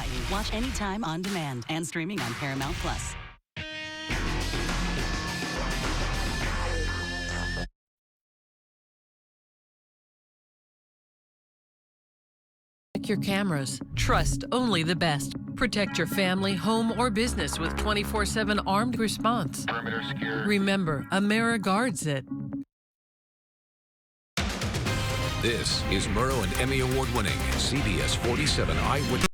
Hawaii. Watch anytime on demand and streaming on Paramount+. Check your cameras. Trust only the best. Protect your family, home, or business with 24/7 armed response. Perimeter secure. Remember, Amera guards it. This is Murrow and Emmy Award-winning CBS 47 Eyewitness.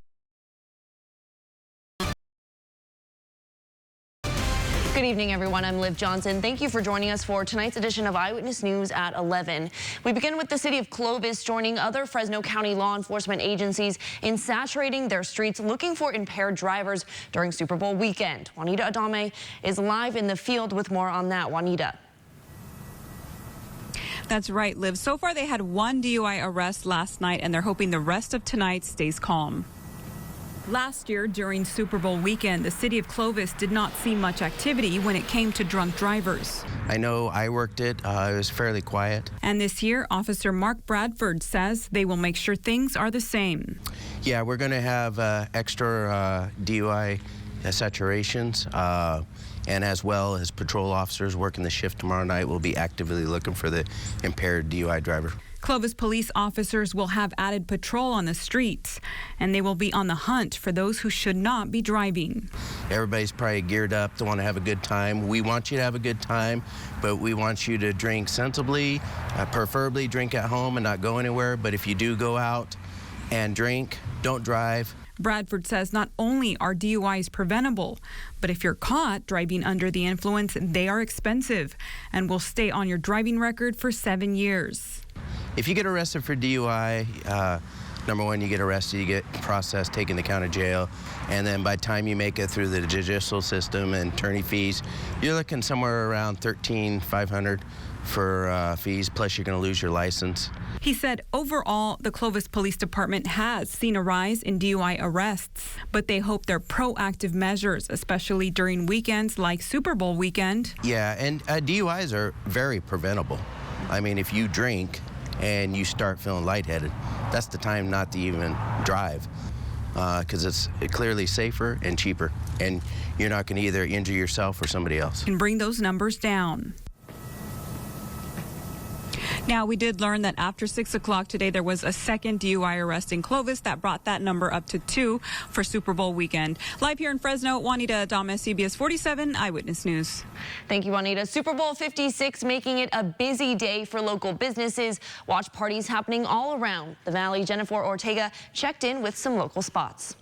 Good evening, everyone. I'm Liv Johnson. Thank you for joining us for tonight's edition of Eyewitness News at 11. We begin with the city of Clovis joining other Fresno County law enforcement agencies in saturating their streets looking for impaired drivers during Super Bowl weekend. Juanita Adame is live in the field with more on that. Juanita. That's right, Liv. So far, they had one DUI arrest last night, and they're hoping the rest of tonight stays calm. Last year, during Super Bowl weekend, the city of Clovis did not see much activity when it came to drunk drivers. I know I worked it. It was fairly quiet. And this year, Officer Mark Bradford says they will make sure things are the same. Yeah, we're going to have extra DUI saturations, and as well as patrol officers working the shift tomorrow night will be actively looking for the impaired DUI driver. Clovis police officers will have added patrol on the streets, and they will be on the hunt for those who should not be driving. Everybody's probably geared up to want to have a good time. We want you to have a good time, but we want you to drink sensibly, preferably drink at home and not go anywhere. But if you do go out and drink, don't drive. Bradford says not only are DUIs preventable, but if you're caught driving under the influence, they are expensive and will stay on your driving record for 7 years. If you get arrested for DUI, number one, you get arrested, you get processed, taken to county jail, and then by the time you make it through the judicial system and attorney fees, you're looking somewhere around $13,500 for fees, plus you're going to lose your license. He said overall, the Clovis Police Department has seen a rise in DUI arrests, but they hope their proactive measures, especially during weekends like Super Bowl weekend. Yeah, and DUIs are very preventable. I mean, if you drink and you start feeling lightheaded, that's the time not to even drive, because it's clearly safer and cheaper, and you're not going to either injure yourself or somebody else. And bring those numbers down. Now, we did learn that after 6 o'clock today, there was a second DUI arrest in Clovis that brought that number up to 2 for Super Bowl weekend. Live here in Fresno, Juanita Adame, CBS 47 Eyewitness News. Thank you, Juanita. Super Bowl 56 making it a busy day for local businesses. Watch parties happening all around the valley. Jennifer Ortega checked in with some local spots.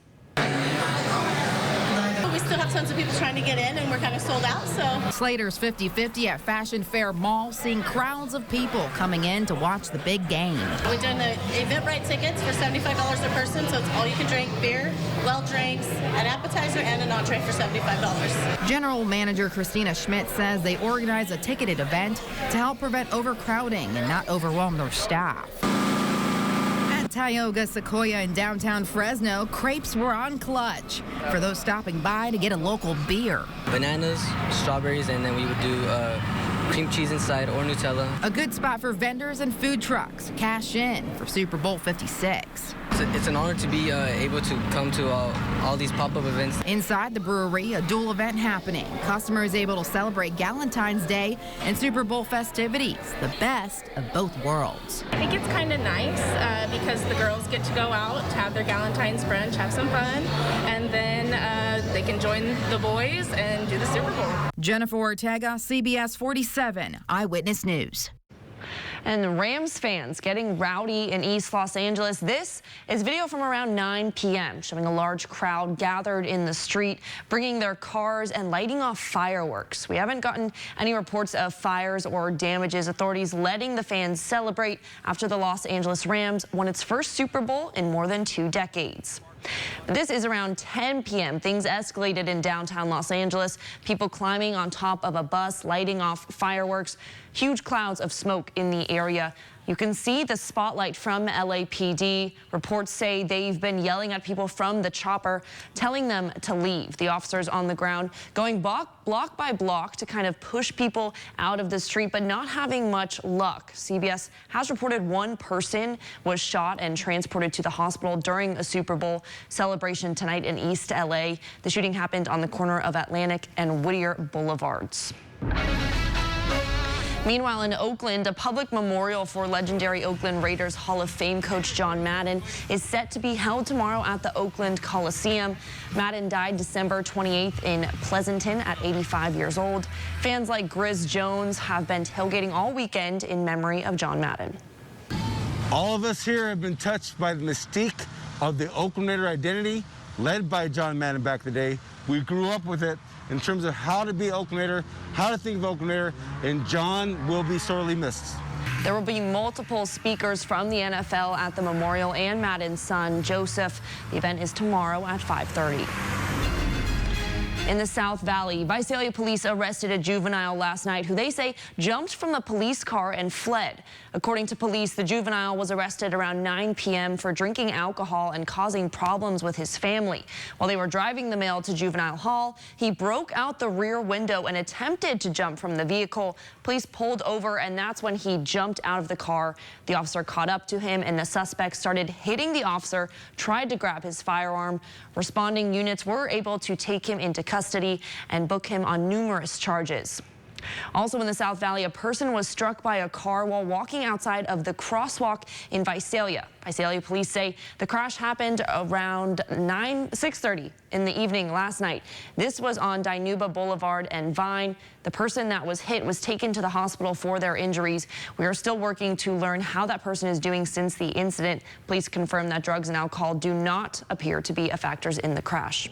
We still have tons of people trying to get in, and we're kind of sold out, so. Slater's 50/50 at Fashion Fair Mall, seeing crowds of people coming in to watch the big game. We're doing the Eventbrite tickets for $75 a person, so it's all you can drink beer, well drinks, an appetizer, and an entree for $75. General Manager Christina Schmidt says they organize a ticketed event to help prevent overcrowding and not overwhelm their staff. Tioga Sequoia in downtown Fresno, crepes were on clutch for those stopping by to get a local beer. Bananas, strawberries, and then we would do cream cheese inside or Nutella. A good spot for vendors and food trucks. Cash in for Super Bowl 56. It's an honor to be able to come to all these pop-up events. Inside the brewery, a dual event happening. Customers able to celebrate Galentine's Day and Super Bowl festivities. The best of both worlds. I think it's kind of nice because the girls get to go out, have their Galentine's brunch, have some fun, and then they can join the boys and do the Super Bowl. Jennifer Ortega, CBS 47 Eyewitness News. And Rams fans getting rowdy in East Los Angeles. This is video from around 9 p.m. showing a large crowd gathered in the street, bringing their cars and lighting off fireworks. We haven't gotten any reports of fires or damages. Authorities letting the fans celebrate after the Los Angeles Rams won its first Super Bowl in more than 2 decades. But this is around 10 p.m. Things escalated in downtown Los Angeles. People climbing on top of a bus, lighting off fireworks. Huge clouds of smoke in the area. You can see the spotlight from LAPD. Reports say they've been yelling at people from the chopper, telling them to leave. The officers on the ground going block by block to kind of push people out of the street, but not having much luck. CBS has reported one person was shot and transported to the hospital during a Super Bowl celebration tonight in East LA. The shooting happened on the corner of Atlantic and Whittier Boulevards. Meanwhile, in Oakland, a public memorial for legendary Oakland Raiders Hall of Fame coach John Madden is set to be held tomorrow at the Oakland Coliseum. Madden died December 28th in Pleasanton at 85 years old. Fans like Grizz Jones have been tailgating all weekend in memory of John Madden. All of us here have been touched by the mystique of the Oakland Raider identity, led by John Madden back in the day. We grew up with it in terms of how to be Oakland Raider, how to think of Oakland Raider, and John will be sorely missed. There will be multiple speakers from the NFL at the memorial and Madden's son, Joseph. The event is tomorrow at 5:30. In the South Valley, Visalia police arrested a juvenile last night who they say jumped from the police car and fled. According to police, the juvenile was arrested around 9 p.m. for drinking alcohol and causing problems with his family. While they were driving the male to juvenile hall, he broke out the rear window and attempted to jump from the vehicle. Police pulled over, and that's when he jumped out of the car. The officer caught up to him, and the suspect started hitting the officer, tried to grab his firearm. Responding units were able to take him into custody and book him on numerous charges. Also in the South Valley, a person was struck by a car while walking outside of the crosswalk in Visalia. Visalia police say the crash happened around 6:30 in the evening last night. This was on Dinuba Boulevard and Vine. The person that was hit was taken to the hospital for their injuries. We are still working to learn how that person is doing since the incident. Police confirm that drugs and alcohol do not appear to be factors in the crash.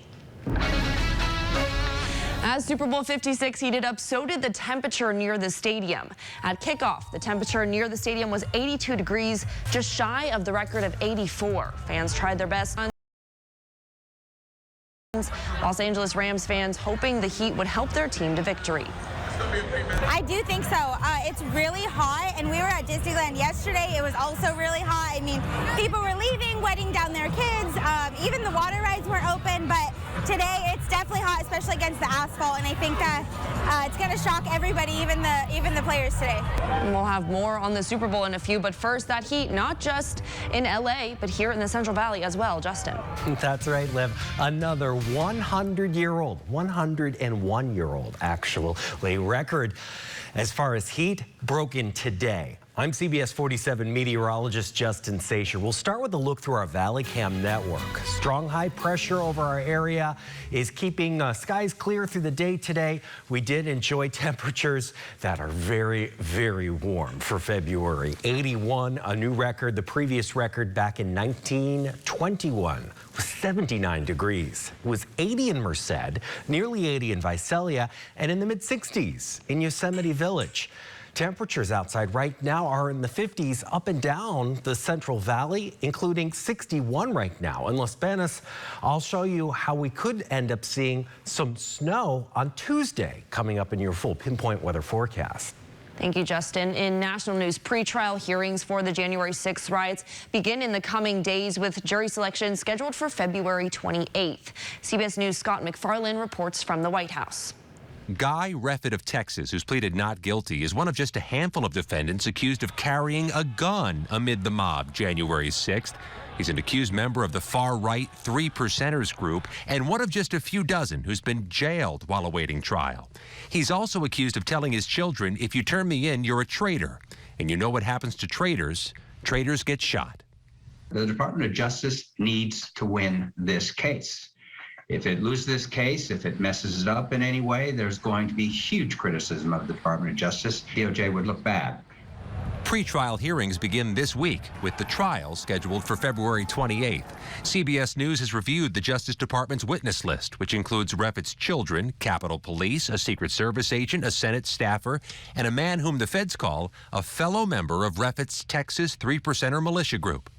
As Super Bowl 56 heated up, so did the temperature near the stadium. At kickoff, the temperature near the stadium was 82 degrees, just shy of the record of 84. Fans tried their best. Los Angeles Rams fans hoping the heat would help their team to victory. I do think so. It's really hot, and we were at Disneyland yesterday. It was also really hot. I mean, people were leaving, wetting down their kids. Even the water rides weren't open, but today it's definitely hot, especially against the asphalt, and I think that it's going to shock everybody, even the players today. And we'll have more on the Super Bowl in a few, but first, that heat, not just in LA, but here in the Central Valley as well. Justin. That's right, Liv. Another 100-year-old, 101-year-old, actually, record as far as heat broken today. I'm CBS 47 meteorologist Justin Sacher. We'll start with a look through our Valley Cam network. Strong high pressure over our area is keeping skies clear through the day today. We did enjoy temperatures that are very, very warm for February. 81, a new record. The previous record back in 1921 was 79 degrees. It was 80 in Merced, nearly 80 in Visalia, and in the mid-60s in Yosemite Village. Temperatures outside right now are in the 50s up and down the Central Valley, including 61 right now. In Los Banos, I'll show you how we could end up seeing some snow on Tuesday coming up in your full pinpoint weather forecast. Thank you, Justin. In national news, pretrial hearings for the January 6th riots begin in the coming days with jury selection scheduled for February 28th. CBS News' Scott McFarlane reports from the White House. Guy Reffitt of Texas, who's pleaded not guilty, is one of just a handful of defendants accused of carrying a gun amid the mob January 6th. He's an accused member of the far-right 3 Percenters group and one of just a few dozen who's been jailed while awaiting trial. He's also accused of telling his children, if you turn me in, you're a traitor. And you know what happens to traitors? Traitors get shot. The Department of Justice needs to win this case. If it loses this case, if it messes it up in any way, there's going to be huge criticism of the Department of Justice. DOJ would look bad. Pre-trial hearings begin this week, with the trial scheduled for February 28th. CBS News has reviewed the Justice Department's witness list, which includes Reffitt's children, Capitol Police, a Secret Service agent, a Senate staffer, and a man whom the feds call a fellow member of Reffitt's Texas 3 Percenter militia group.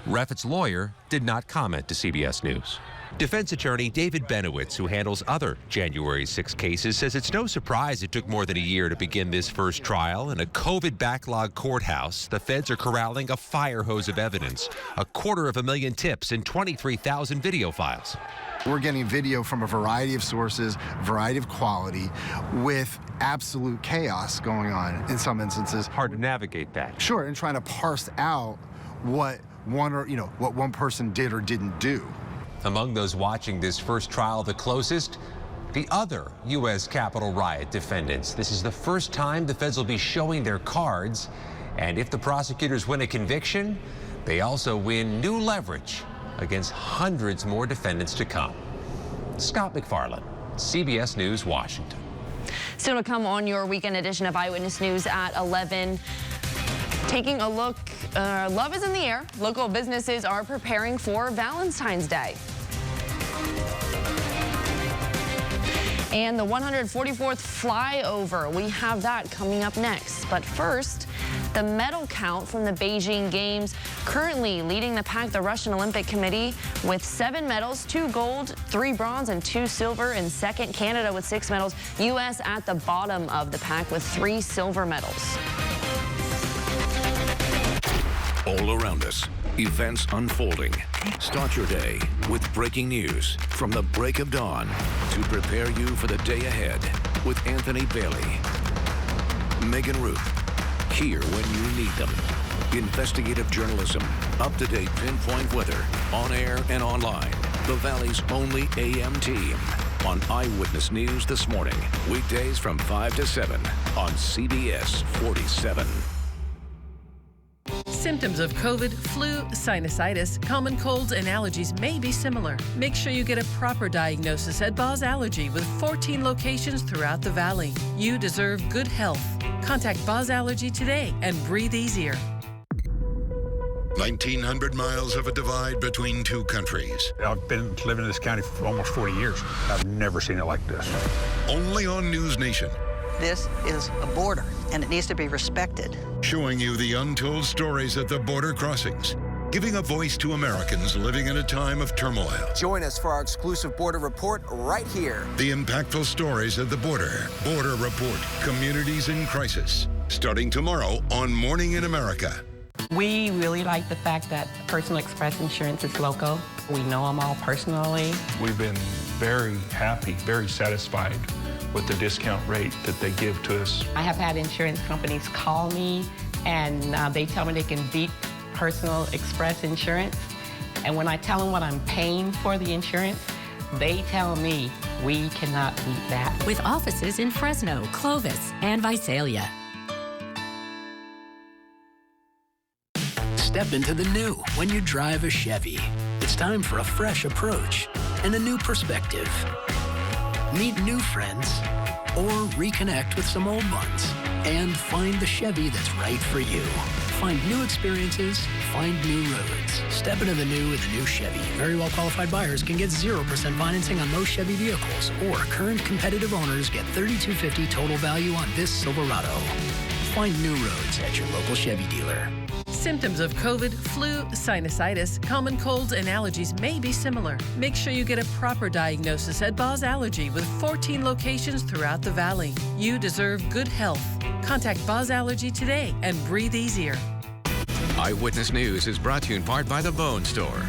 Reffitt's lawyer did not comment to CBS News. Defense attorney David Benowitz, who handles other January 6 cases, says it's no surprise it took more than a year to begin this first trial. In a COVID backlog courthouse, the feds are corralling a fire hose of evidence, 250,000 tips, and 23,000 video files. We're getting video from a variety of sources, variety of quality, with absolute chaos going on in some instances. Hard to navigate that. Sure, and trying to parse out what one person did or didn't do. Among those watching this first trial the closest, the other U.S. Capitol riot defendants. This is the first time the feds will be showing their cards, and if the prosecutors win a conviction, they also win new leverage against hundreds more defendants to come. Scott McFarland, CBS News, Washington. Still to come on your weekend edition of Eyewitness News at 11. Taking a look, love is in the air. Local businesses are preparing for Valentine's Day. And the 144th flyover, we have that coming up next. But first, the medal count from the Beijing Games. Currently leading the pack, the Russian Olympic Committee with 7 medals, 2 gold, 3 bronze, and 2 silver. In second, Canada with 6 medals. U.S. at the bottom of the pack with 3 silver medals. All around us, events unfolding. Start your day with breaking news from the break of dawn to prepare you for the day ahead with Anthony Bailey, Megan Root, here when you need them. Investigative journalism, up-to-date pinpoint weather, on air and online. The Valley's only AM team on Eyewitness News this morning. Weekdays from 5 to 7 on CBS 47. Symptoms of COVID, flu, sinusitis, common colds, and allergies may be similar. Make sure you get a proper diagnosis at Boz Allergy with 14 locations throughout the Valley. You deserve good health. Contact Boz Allergy today and breathe easier. 1,900 miles of a divide between two countries. I've been living in this county for almost 40 years. I've never seen it like this. Only on News Nation. This is a border, and it needs to be respected. Showing you the untold stories at the border crossings, giving a voice to Americans living in a time of turmoil. Join us for our exclusive border report right here. The impactful stories at the border. Border Report, Communities in Crisis. Starting tomorrow on Morning in America. We really like the fact that Personal Express Insurance is local. We know them all personally. We've been very happy, very satisfied with the discount rate that they give to us. I have had insurance companies call me and they tell me they can beat Personal Express Insurance. And when I tell them what I'm paying for the insurance, they tell me we cannot beat that. With offices in Fresno, Clovis, and Visalia. Step into the new when you drive a Chevy. It's time for a fresh approach and a new perspective. Meet new friends or reconnect with some old ones and find the Chevy that's right for you. Find new experiences, find new roads. Step into the new with a new Chevy. Very well qualified buyers can get 0% financing on most Chevy vehicles, or current competitive owners get $3,250 total value on this Silverado. Find new roads at your local Chevy dealer. Symptoms of COVID, flu, sinusitis, common colds, and allergies may be similar. Make sure you get a proper diagnosis at Boz Allergy with 14 locations throughout the Valley. You deserve good health. Contact Boz Allergy today and breathe easier. Eyewitness News is brought to you in part by The Bone Store.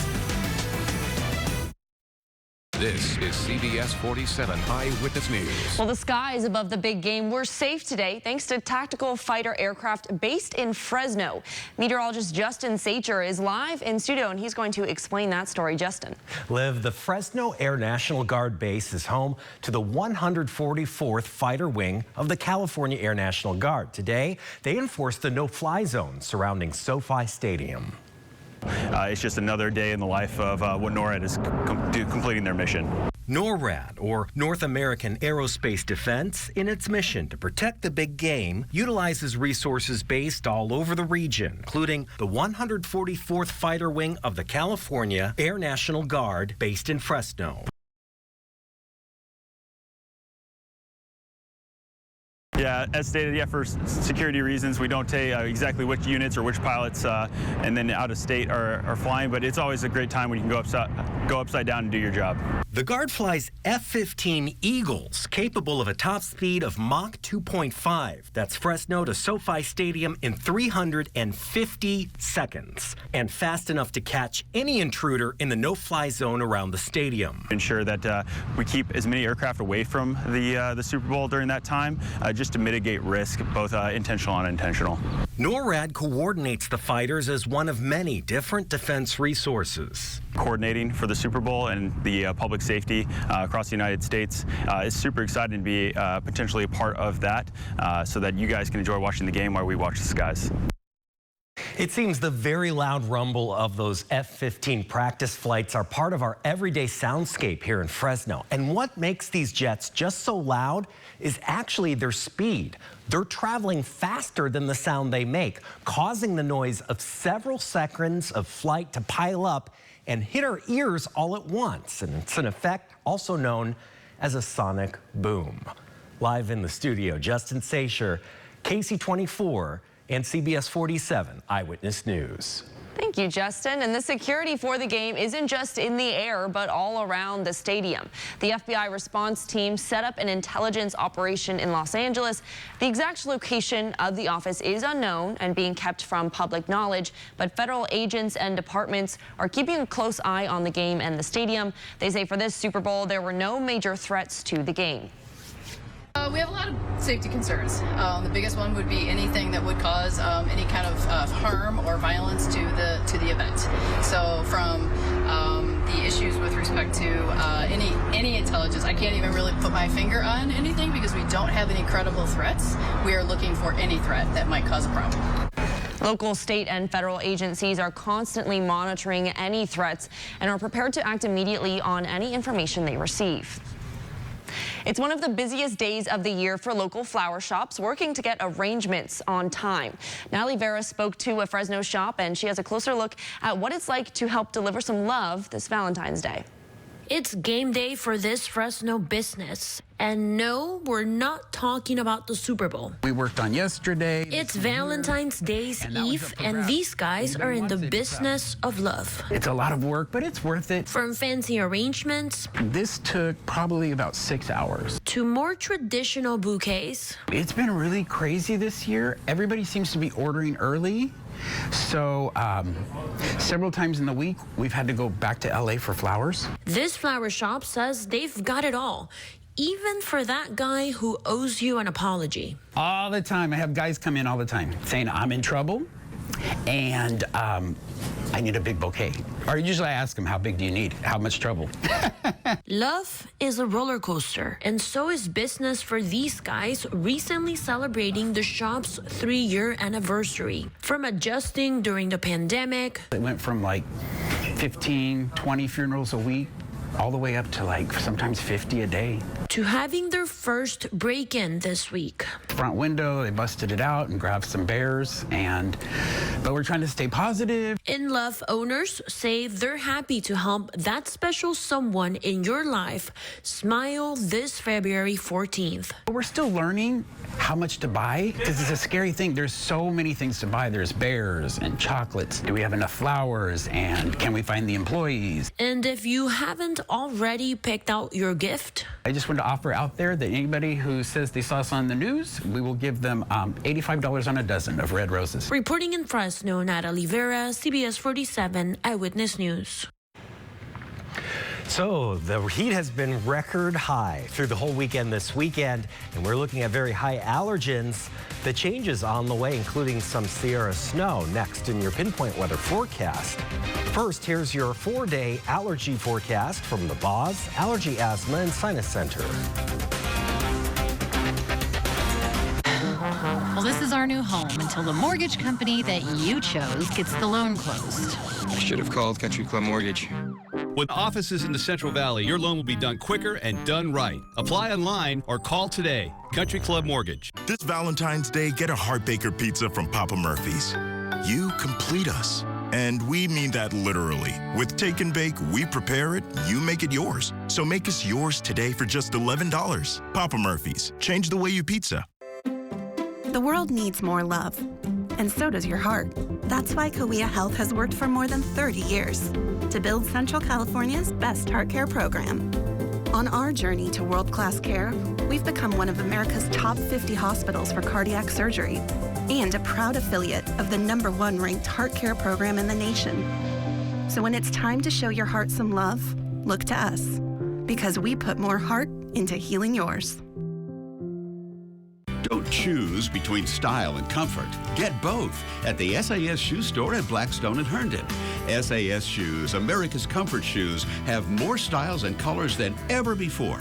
This is CBS 47 Eyewitness News. Well, the skies above the big game were safe today thanks to tactical fighter aircraft based in Fresno. Meteorologist Justin Sacher is live in studio, and he's going to explain that story. Justin. Liv, the Fresno Air National Guard base is home to the 144th Fighter Wing of the California Air National Guard. Today, they enforced the no-fly zone surrounding SoFi Stadium. It's just another day in the life of what NORAD is completing their mission. NORAD, or North American Aerospace Defense, in its mission to protect the big game, utilizes resources based all over the region, including the 144th Fighter Wing of the California Air National Guard based in Fresno. Yeah, as stated, for security reasons, we don't take exactly which units or which pilots and then out of state are flying, but it's always a great time when you can go upside down and do your job. The Guard flies F-15 Eagles, capable of a top speed of Mach 2.5. That's Fresno to SoFi Stadium in 350 seconds, and fast enough to catch any intruder in the no-fly zone around the stadium. Ensure that we keep as many aircraft away from the Super Bowl during that time, just to mitigate risk, both intentional and unintentional. NORAD coordinates the fighters as one of many different defense resources. Coordinating for the Super Bowl and the public safety across the United States is super exciting to be potentially a part of that so that you guys can enjoy watching the game while we watch the skies. It seems the very loud rumble of those F-15 practice flights are part of our everyday soundscape here in Fresno. And what makes these jets just so loud is actually their speed. They're traveling faster than the sound they make, causing the noise of several seconds of flight to pile up and hit our ears all at once. And it's an effect also known as a sonic boom. Live in the studio, Justin Sacher, KC24 and CBS 47 Eyewitness News. Thank you, Justin. And the security for the game isn't just in the air, but all around the stadium. The FBI response team set up an intelligence operation in Los Angeles. The exact location of the office is unknown and being kept from public knowledge, but federal agents and departments are keeping a close eye on the game and the stadium. They say for this Super Bowl, there were no major threats to the game. We have a lot of safety concerns. The biggest one would be anything that would cause any kind of harm or violence to the event. So from the issues with respect to any intelligence, I can't even really put my finger on anything because we don't have any credible threats. We are looking for any threat that might cause a problem. Local, state, and federal agencies are constantly monitoring any threats and are prepared to act immediately on any information they receive. It's one of the busiest days of the year for local flower shops working to get arrangements on time. Natalie Vera spoke to a Fresno shop, and she has a closer look at what it's like to help deliver some love this Valentine's Day. It's game day for this Fresno business. And no, we're not talking about the Super Bowl. We worked on yesterday. It's Valentine's Day's Eve, and these guys are in the business of love. It's a lot of work, but it's worth it. From fancy arrangements. This took probably about 6 hours. To more traditional bouquets. It's been really crazy this year. Everybody seems to be ordering early. So several times in the week, we've had to go back to LA for flowers. This flower shop says they've got it all, even for that guy who owes you an apology. All the time. I have guys come in all the time saying I'm in trouble and I need a big bouquet. Or usually I ask them, how big do you need? How much trouble? Love is a roller coaster, and so is business for these guys recently celebrating the shop's 3-year anniversary. From adjusting during the pandemic. It went from like 15, 20 funerals a week, all the way up to like sometimes 50 a day. To having their first break-in this week. Front window, they busted it out and grabbed some bears, but we're trying to stay positive. In Love owners say they're happy to help that special someone in your life smile this February 14th. We're still learning how much to buy, because it's a scary thing. There's so many things to buy. There's bears and chocolates. Do we have enough flowers? And can we find the employees? And if you haven't already picked out your gift, I just want to offer out there that anybody who says they saw us on the news, we will give them $85 on a dozen of red roses. Reporting in Fresno, Natalie Vera, CBS 47 Eyewitness News. So the heat has been record high through the whole weekend this weekend, and we're looking at very high allergens. The changes on the way, including some Sierra snow, next in your pinpoint weather forecast. First, here's your 4-day allergy forecast from the Boz Allergy, Asthma, and Sinus Center. Well, this is our new home until the mortgage company that you chose gets the loan closed. I should have called Country Club Mortgage. With offices in the Central Valley, your loan will be done quicker and done right. Apply online or call today. Country Club Mortgage. This Valentine's Day, get a Heartbaker pizza from Papa Murphy's. You complete us. And we mean that literally. With Take and Bake, we prepare it, you make it yours. So make us yours today for just $11. Papa Murphy's. Change the way you pizza. The world needs more love, and so does your heart. That's why Kgpe Health has worked for more than 30 years to build Central California's best heart care program. On our journey to world-class care, we've become one of America's top 50 hospitals for cardiac surgery and a proud affiliate of the #1 ranked heart care program in the nation. So when it's time to show your heart some love, look to us, because we put more heart into healing yours. Don't choose between style and comfort. Get both at the SAS Shoe Store at Blackstone and Herndon. SAS Shoes, America's comfort shoes, have more styles and colors than ever before.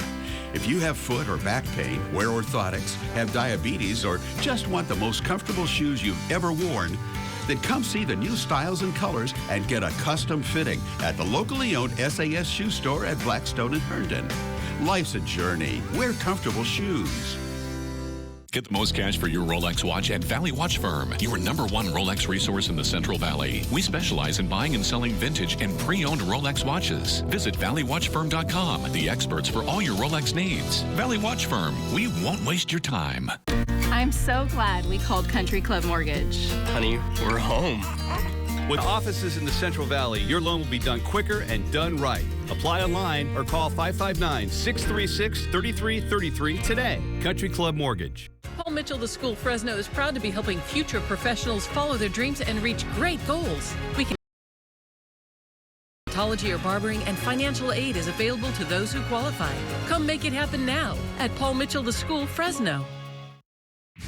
If you have foot or back pain, wear orthotics, have diabetes, or just want the most comfortable shoes you've ever worn, then come see the new styles and colors and get a custom fitting at the locally owned SAS Shoe Store at Blackstone and Herndon. Life's a journey. Wear comfortable shoes. Get the most cash for your Rolex watch at Valley Watch Firm, your #1 Rolex resource in the Central Valley. We specialize in buying and selling vintage and pre-owned Rolex watches. Visit valleywatchfirm.com, the experts for all your Rolex needs. Valley Watch Firm, we won't waste your time. I'm so glad we called Country Club Mortgage. Honey, we're home. With offices in the Central Valley, your loan will be done quicker and done right. Apply online or call 559-636-3333 today. Country Club Mortgage. Paul Mitchell, the school Fresno, is proud to be helping future professionals follow their dreams and reach great goals. We can Odontology or barbering, and financial aid is available to those who qualify. Come make it happen now at Paul Mitchell, the school Fresno.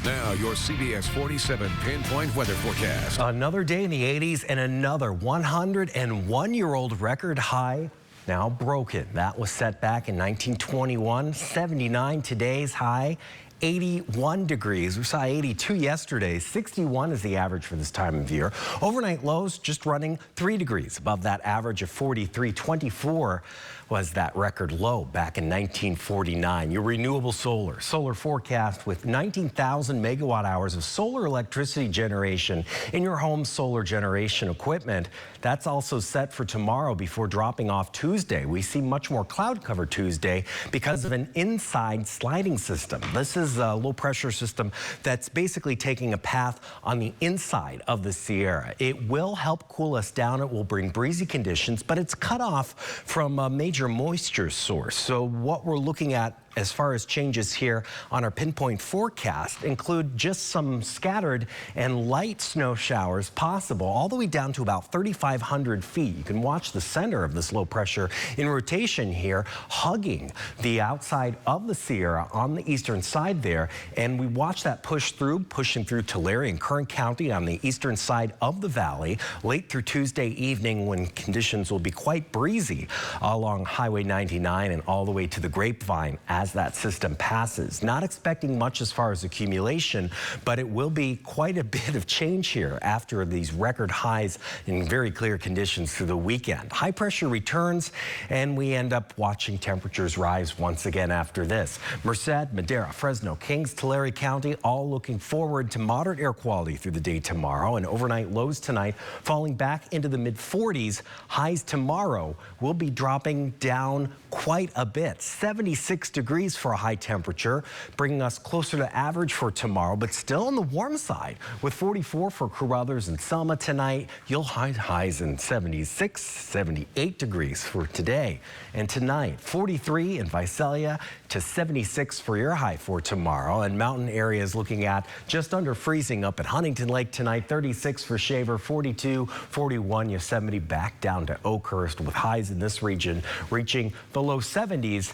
Now, your CBS 47 pinpoint weather forecast. Another day in the 80s and another 101-year-old record high now broken. That was set back in 1921. 79 today's high. 81 degrees. We saw 82 yesterday. 61 is the average for this time of year. Overnight lows just running 3 degrees above that average of 43. 24 was that record low back in 1949. Your renewable solar forecast with 19,000 megawatt hours of solar electricity generation in your home solar generation equipment. That's also set for tomorrow before dropping off Tuesday. We see much more cloud cover Tuesday because of an inside sliding system. This is a low pressure system that's basically taking a path on the inside of the Sierra. It will help cool us down. It will bring breezy conditions, but it's cut off from a major moisture source. So what we're looking at as far as changes here on our pinpoint forecast include just some scattered and light snow showers possible all the way down to about 3,500 feet. You can watch the center of this low pressure in rotation here, hugging the outside of the Sierra on the eastern side there. And we watch that pushing through Tulare and Kern County on the eastern side of the valley late through Tuesday evening, when conditions will be quite breezy along Highway 99 and all the way to the Grapevine as that system passes. Not expecting much as far as accumulation, but it will be quite a bit of change here after these record highs in very clear conditions through the weekend. High pressure returns, and we end up watching temperatures rise once again after this. Merced, Madera, Fresno, Kings, Tulare County, all looking forward to moderate air quality through the day tomorrow, and overnight lows tonight falling back into the mid-40s. Highs tomorrow will be dropping down quite a bit. 76 degrees for a high temperature, bringing us closer to average for tomorrow, but still on the warm side with 44 for Carruthers and Selma tonight. You'll find highs in 76, 78 degrees for today and tonight. 43 in Visalia to 76 for your high for tomorrow, and mountain areas looking at just under freezing up at Huntington Lake tonight. 36 for Shaver, 42, 41 Yosemite, back down to Oakhurst with highs in this region reaching the low 70s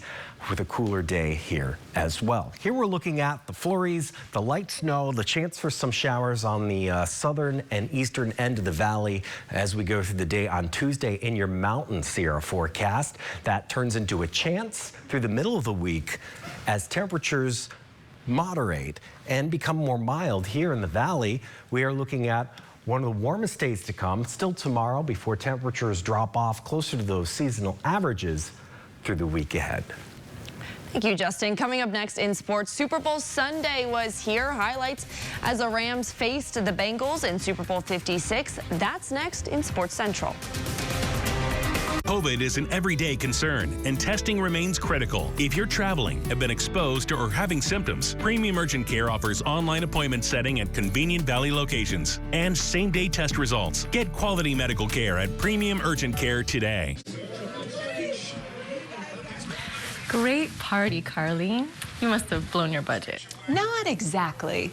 with a cooler day here as well. Here we're looking at the flurries, the light snow, the chance for some showers on the southern and eastern end of the valley as we go through the day on Tuesday in your mountain Sierra forecast. That turns into a chance through the middle of the week as temperatures moderate and become more mild here in the valley. We are looking at one of the warmest days to come still tomorrow before temperatures drop off closer to those seasonal averages through the week ahead. Thank you, Justin. Coming up next in sports, Super Bowl Sunday was here. Highlights as the Rams faced the Bengals in Super Bowl 56. That's next in Sports Central. COVID is an everyday concern, and testing remains critical. If you're traveling, have been exposed, or having symptoms, Premium Urgent Care offers online appointment setting at convenient Valley locations and same-day test results. Get quality medical care at Premium Urgent Care today. Great party, Carly. You must have blown your budget. Not exactly.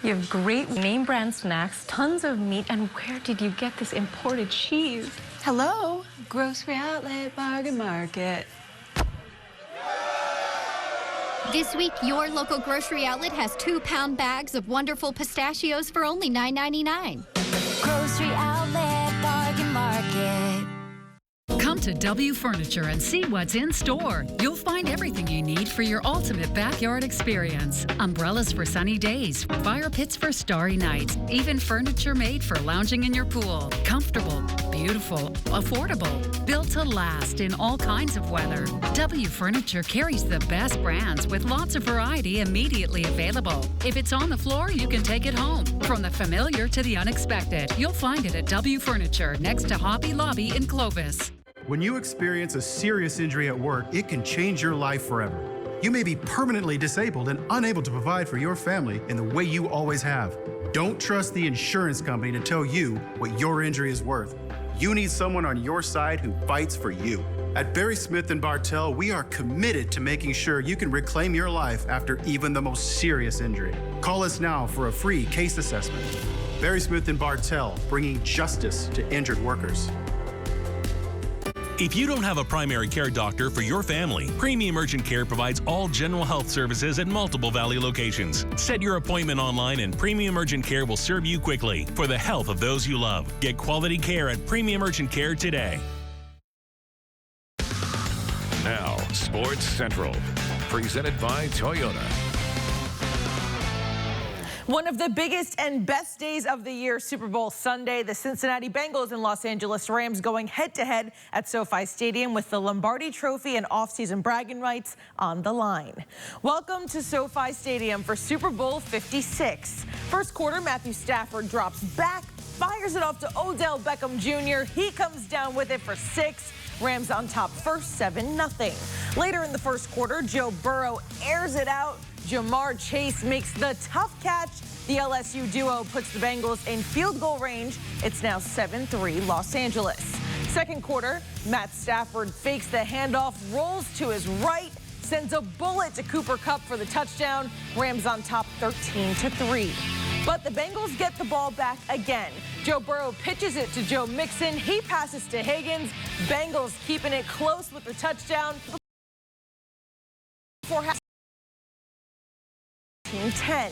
You have great name brand snacks, tons of meat, and where did you get this imported cheese? Hello, grocery outlet, bargain market. This week, your local grocery outlet has 2-pound bags of wonderful pistachios for only $9.99. Grocery outlet, bargain market. Come to W Furniture and see what's in store. You'll find everything you need for your ultimate backyard experience. Umbrellas for sunny days, fire pits for starry nights, even furniture made for lounging in your pool. Comfortable, beautiful, affordable, built to last in all kinds of weather. W Furniture carries the best brands with lots of variety immediately available. If it's on the floor, you can take it home. From the familiar to the unexpected, you'll find it at W Furniture next to Hobby Lobby in Clovis. When you experience a serious injury at work, it can change your life forever. You may be permanently disabled and unable to provide for your family in the way you always have. Don't trust the insurance company to tell you what your injury is worth. You need someone on your side who fights for you. At Barry Smith & Bartell, we are committed to making sure you can reclaim your life after even the most serious injury. Call us now for a free case assessment. Barry Smith & Bartell, bringing justice to injured workers. If you don't have a primary care doctor for your family, Premium Urgent Care provides all general health services at multiple Valley locations. Set your appointment online and Premium Urgent Care will serve you quickly for the health of those you love. Get quality care at Premium Urgent Care today. Now, Sports Central, presented by Toyota. One of the biggest and best days of the year, Super Bowl Sunday. The Cincinnati Bengals and Los Angeles Rams going head-to-head at SoFi Stadium with the Lombardi Trophy and off-season bragging rights on the line. Welcome to SoFi Stadium for Super Bowl 56. First quarter, Matthew Stafford drops back, fires it off to Odell Beckham Jr. He comes down with it for 6. Rams on top first, 7-0. Later in the first quarter, Joe Burrow airs it out. Jamar Chase makes the tough catch. The LSU duo puts the Bengals in field goal range. It's now 7-3 Los Angeles. Second quarter, Matt Stafford fakes the handoff, rolls to his right, sends a bullet to Cooper Kupp for the touchdown. Rams on top 13-3. But the Bengals get the ball back again. Joe Burrow pitches it to Joe Mixon. He passes to Higgins. Bengals keeping it close with the touchdown. For 10.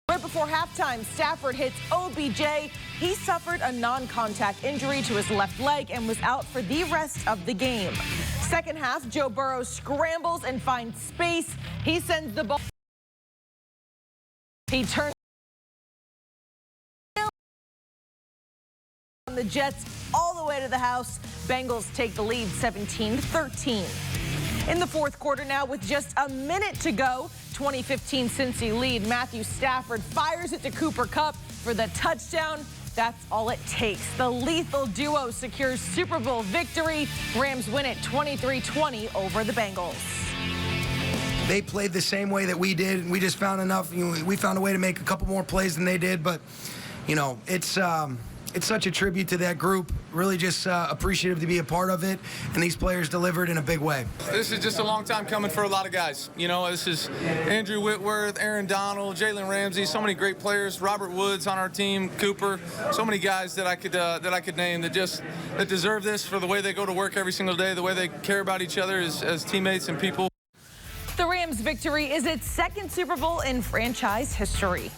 Right before halftime, Stafford hits OBJ. He suffered a non-contact injury to his left leg and was out for the rest of the game. Second half, Joe Burrow scrambles and finds space. He sends the ball. He turns on the Jets all the way to the house. Bengals take the lead 17-13. In the fourth quarter now with just a minute to go, 2015 Cincy lead. Matthew Stafford fires it to Cooper Kupp for the touchdown. That's all it takes. The lethal duo secures Super Bowl victory. Rams win it 23-20 over the Bengals. They played the same way that we did, and we just found enough. We found a way to make a couple more plays than they did, but it's such a tribute to that group. Really just appreciative to be a part of it, and these players delivered in a big way. This is just a long time coming for a lot of guys. This is Andrew Whitworth, Aaron Donald, Jalen Ramsey, so many great players. Robert Woods on our team, Cooper, so many guys that I could name that deserve this for the way they go to work every single day, the way they care about each other as teammates and people. The Rams' victory is its second Super Bowl in franchise history.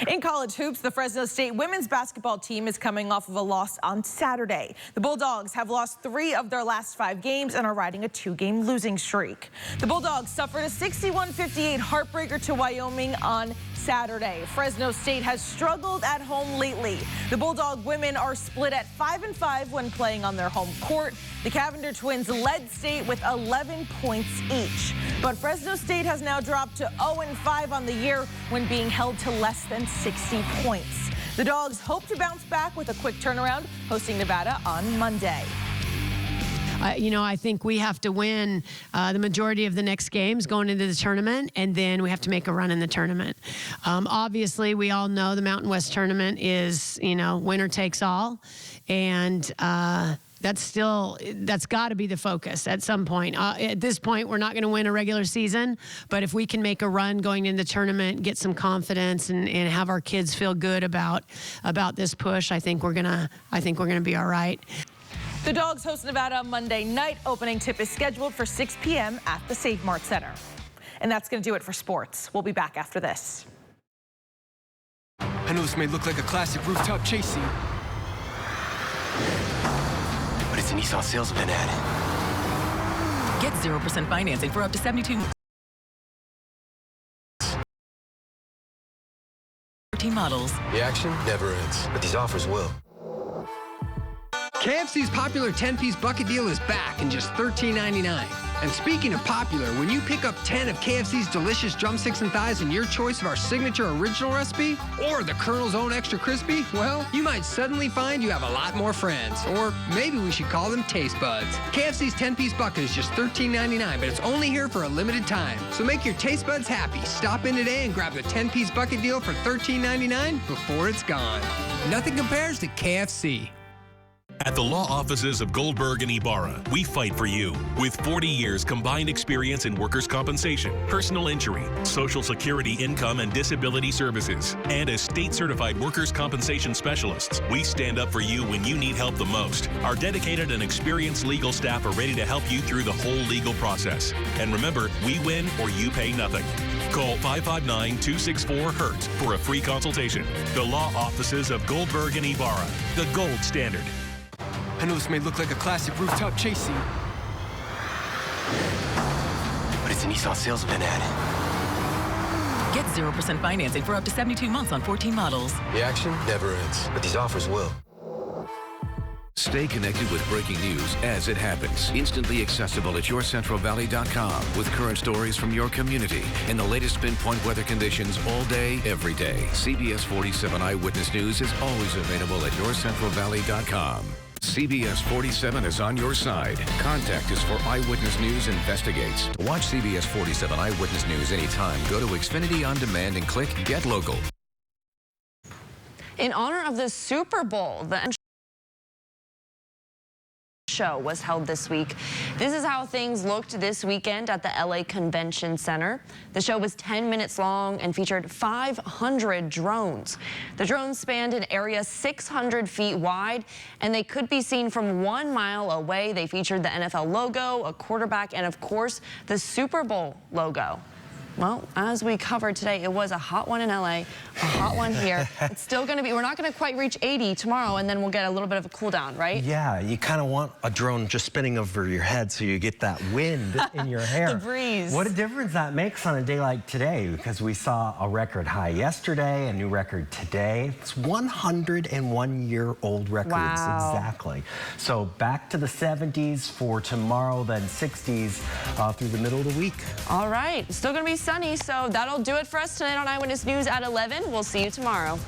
In college hoops, the Fresno State women's basketball team is coming off of a loss on Saturday. The Bulldogs have lost 3 of their last 5 games and are riding a 2-game losing streak. The Bulldogs suffered a 61-58 heartbreaker to Wyoming on Saturday. Fresno State has struggled at home lately. The Bulldog women are split at 5-5 when playing on their home court. The Cavender twins led state with 11 points each. But Fresno State has now dropped to 0-5 on the year when being held to less than 60 points. The Dogs hope to bounce back with a quick turnaround, hosting Nevada on Monday. I think we have to win the majority of the next games going into the tournament, and then we have to make a run in the tournament. Obviously, we all know the Mountain West tournament is, winner takes all, and that's got to be the focus at some point. At this point, we're not going to win a regular season, but if we can make a run going into the tournament, get some confidence, and have our kids feel good about this push, I think we're gonna be all right. The Dogs host Nevada Monday night. Opening tip is scheduled for 6 p.m. at the Save Mart Center. And that's going to do it for sports. We'll be back after this. I know this may look like a classic rooftop chase scene, but it's a Nissan sales event ad. Get 0% financing for up to 72 models. The action never ends, but these offers will. KFC's popular 10-piece bucket deal is back in just $13.99. And speaking of popular, when you pick up 10 of KFC's delicious drumsticks and thighs and your choice of our signature original recipe, or the Colonel's own extra crispy, well, you might suddenly find you have a lot more friends. Or maybe we should call them taste buds. KFC's 10-piece bucket is just $13.99, but it's only here for a limited time. So make your taste buds happy. Stop in today and grab the 10-piece bucket deal for $13.99 before it's gone. Nothing compares to KFC. At the law offices of Goldberg and Ibarra, we fight for you. With 40 years combined experience in workers' compensation, personal injury, Social Security income and disability services, and as state-certified workers' compensation specialists, we stand up for you when you need help the most. Our dedicated and experienced legal staff are ready to help you through the whole legal process. And remember, we win or you pay nothing. Call 559-264-HURT for a free consultation. The law offices of Goldberg and Ibarra, the gold standard. I know this may look like a classic rooftop chase scene, but it's a Nissan sales event ad. Get 0% financing for up to 72 months on 14 models. The action never ends, but these offers will. Stay connected with breaking news as it happens. Instantly accessible at yourcentralvalley.com with current stories from your community and the latest pinpoint weather conditions all day, every day. CBS 47 Eyewitness News is always available at yourcentralvalley.com. CBS 47 is on your side. Contact us for Eyewitness News Investigates. Watch CBS 47 Eyewitness News anytime. Go to Xfinity On Demand and click Get Local. In honor of the Super Bowl, the show was held this week. This is how things looked this weekend at the LA Convention Center. The show was 10 minutes long and featured 500 drones. The drones spanned an area 600 feet wide, and they could be seen from 1 mile away. They featured the NFL logo, a quarterback, and of course, the Super Bowl logo. Well, as we covered today, it was a hot one in LA, a hot one here. It's still going to be, we're not going to quite reach 80 tomorrow, and then we'll get a little bit of a cool down, right? Yeah, you kind of want a drone just spinning over your head so you get that wind in your hair. The breeze. What a difference that makes on a day like today, because we saw a record high yesterday, a new record today. It's 101-year-old records, wow. Exactly. So back to the 70s for tomorrow, then 60s through the middle of the week. All right, still going to be sunny, so that'll do it for us tonight on Eyewitness News at 11. We'll see you tomorrow.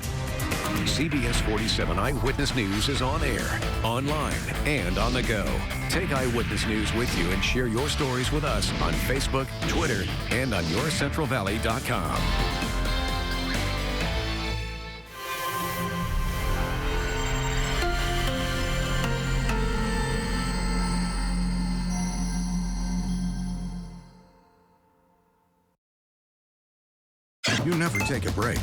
CBS 47 Eyewitness News is on air, online, and on the go. Take Eyewitness News with you and share your stories with us on Facebook, Twitter, and on yourcentralvalley.com. You never take a break.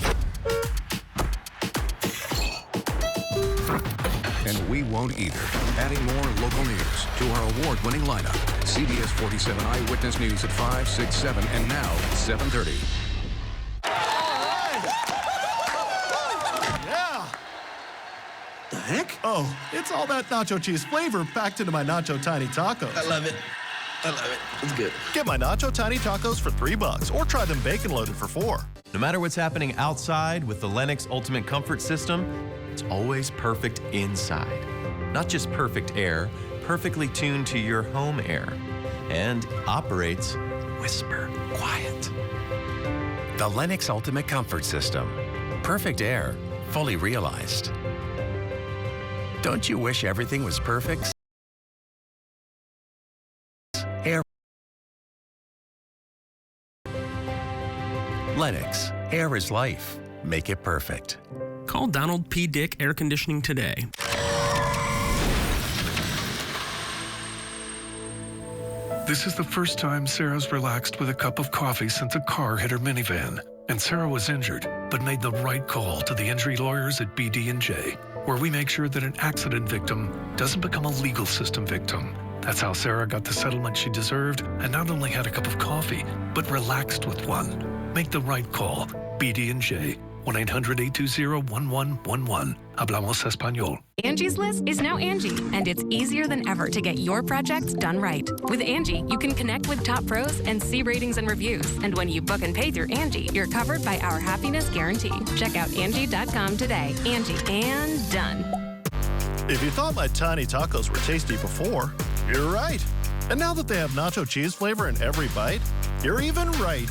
And we won't either. Adding more local news to our award-winning lineup. CBS 47 Eyewitness News at 5, 6, 7, and now 7:30. Yeah! The heck? Oh, it's all that nacho cheese flavor packed into my Nacho Tiny Tacos. I love it. I love it. It's good. Get my Nacho Tiny Tacos for $3 or try them bacon loaded for $4. No matter what's happening outside with the Lennox Ultimate Comfort System, it's always perfect inside. Not just perfect air, perfectly tuned to your home air. And operates whisper quiet. The Lennox Ultimate Comfort System. Perfect air fully realized. Don't you wish everything was perfect? Lennox, air is life. Make it perfect. Call Donald P. Dick Air Conditioning today. This is the first time Sarah's relaxed with a cup of coffee since a car hit her minivan. And Sarah was injured, but made the right call to the injury lawyers at BD&J, where we make sure that an accident victim doesn't become a legal system victim. That's how Sarah got the settlement she deserved and not only had a cup of coffee, but relaxed with one. Make the right call. BD&J. 1-800-820-1111. Hablamos Español. Angie's List is now Angie, and it's easier than ever to get your projects done right. With Angie, you can connect with top pros and see ratings and reviews. And when you book and pay through Angie, you're covered by our happiness guarantee. Check out Angie.com today. Angie, and done. If you thought my tiny tacos were tasty before, you're right. And now that they have nacho cheese flavor in every bite, you're even right.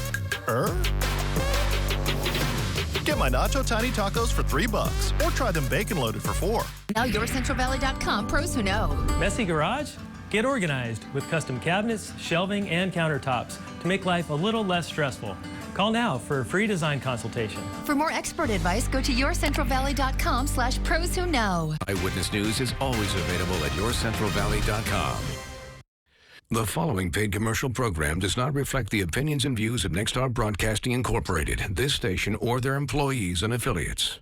Get my Nacho Tiny Tacos for $3 or try them bacon loaded for $4. Now YourCentralValley.com, pros who know. Messy garage? Get organized with custom cabinets, shelving, and countertops to make life a little less stressful. Call now for a free design consultation. For more expert advice, go to YourCentralValley.com/pros who know. Eyewitness News is always available at YourCentralValley.com. The following paid commercial program does not reflect the opinions and views of Nexstar Broadcasting Incorporated, this station, or their employees and affiliates.